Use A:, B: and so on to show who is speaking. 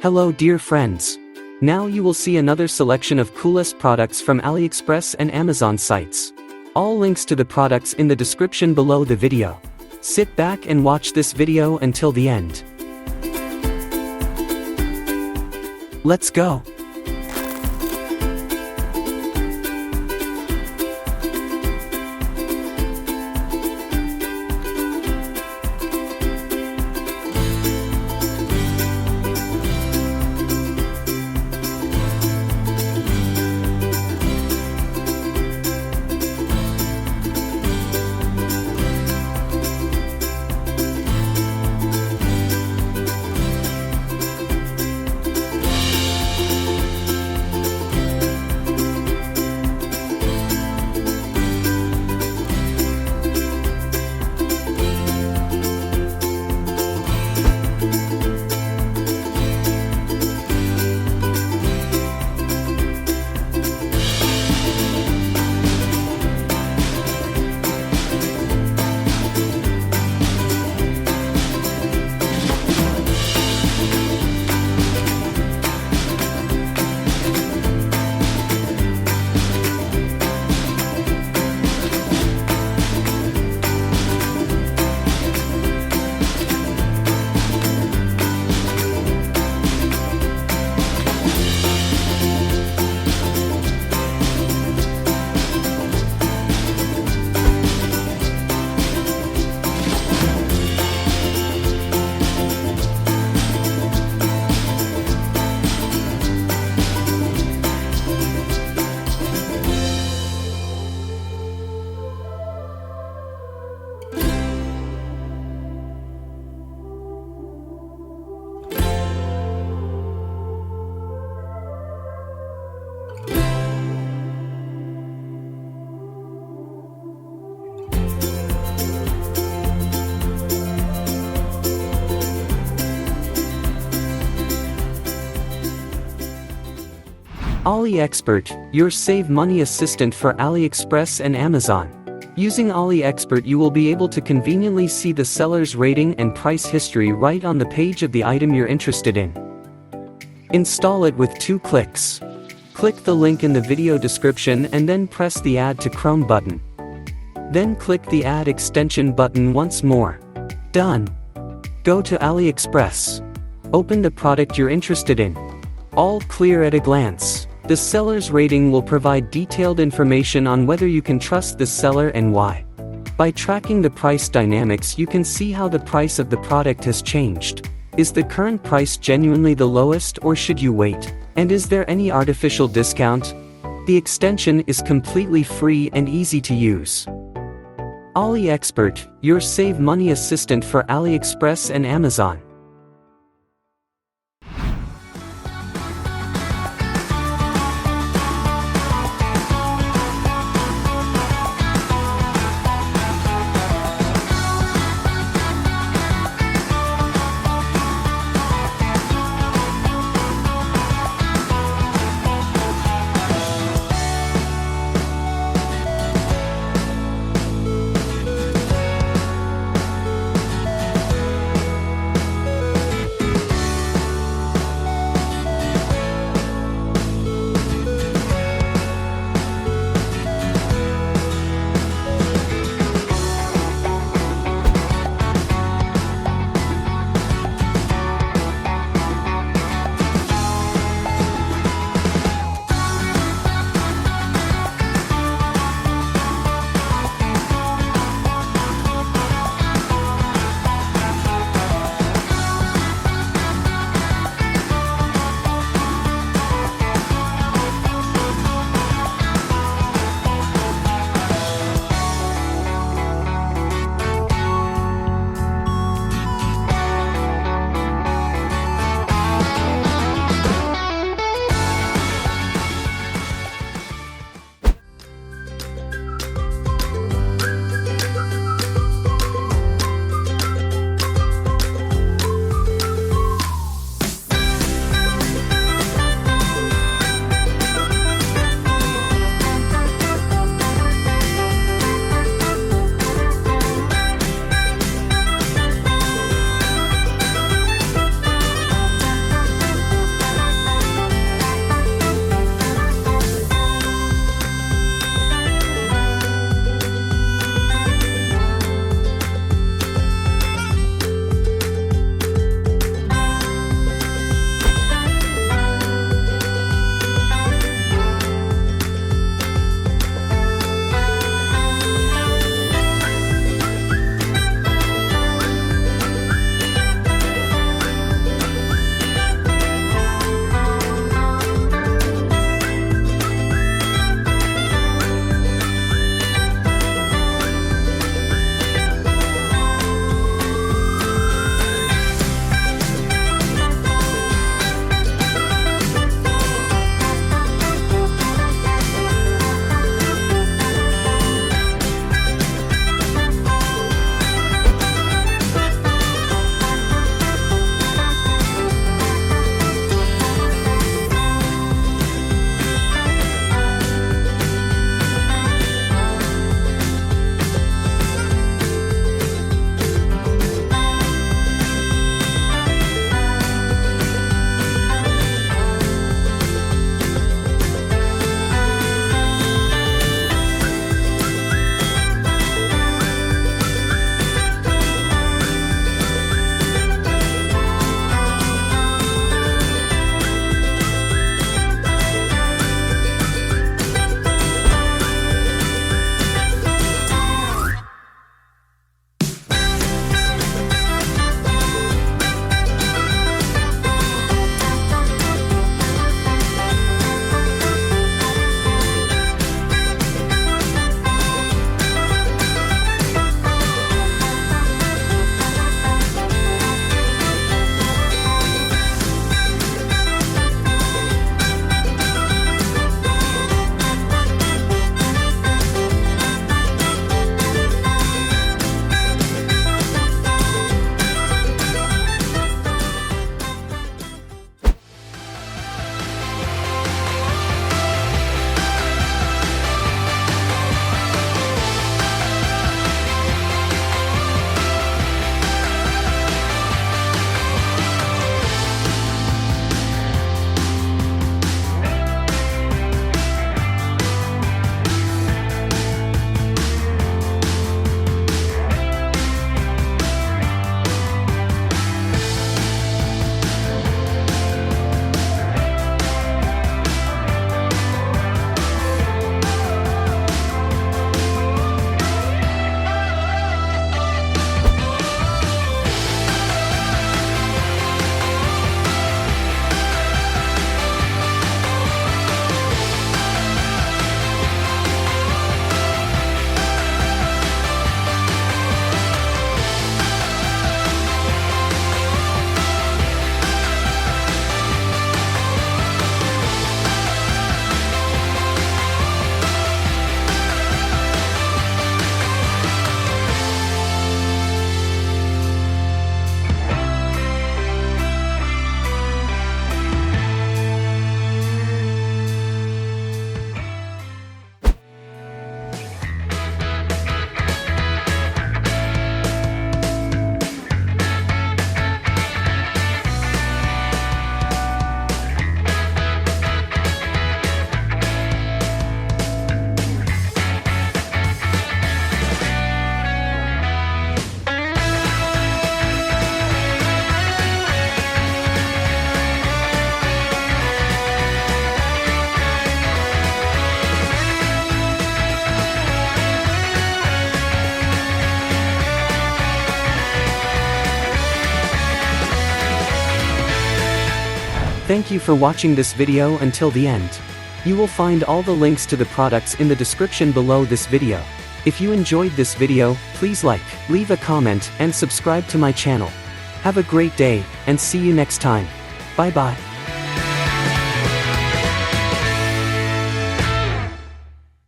A: Hello dear friends. Now you will see another selection of coolest products from AliExpress and Amazon sites. All links to the products in the description below the video. Sit back and watch this video until the end. Let's go. AliExpert, your save money assistant for AliExpress and Amazon. Using AliExpert you will be able to conveniently see the seller's rating and price history right on the page of the item you're interested in. Install it with 2 clicks. Click the link in the video description and then press the Add to Chrome button. Then click the Add Extension button once more. Done. Go to AliExpress. Open the product you're interested in. All clear at a glance. The seller's rating will provide detailed information on whether you can trust the seller and why. By tracking the price dynamics you can see how the price of the product has changed. Is the current price genuinely the lowest or should you wait? And is there any artificial discount? The extension is completely free and easy to use. AliExpert, your save money assistant for AliExpress and Amazon. Thank you for watching this video until the end. You will find all the links to the products in the description below this video. If you enjoyed this video, please like, leave a comment, and subscribe to my channel. Have a great day, and see you next time. Bye bye.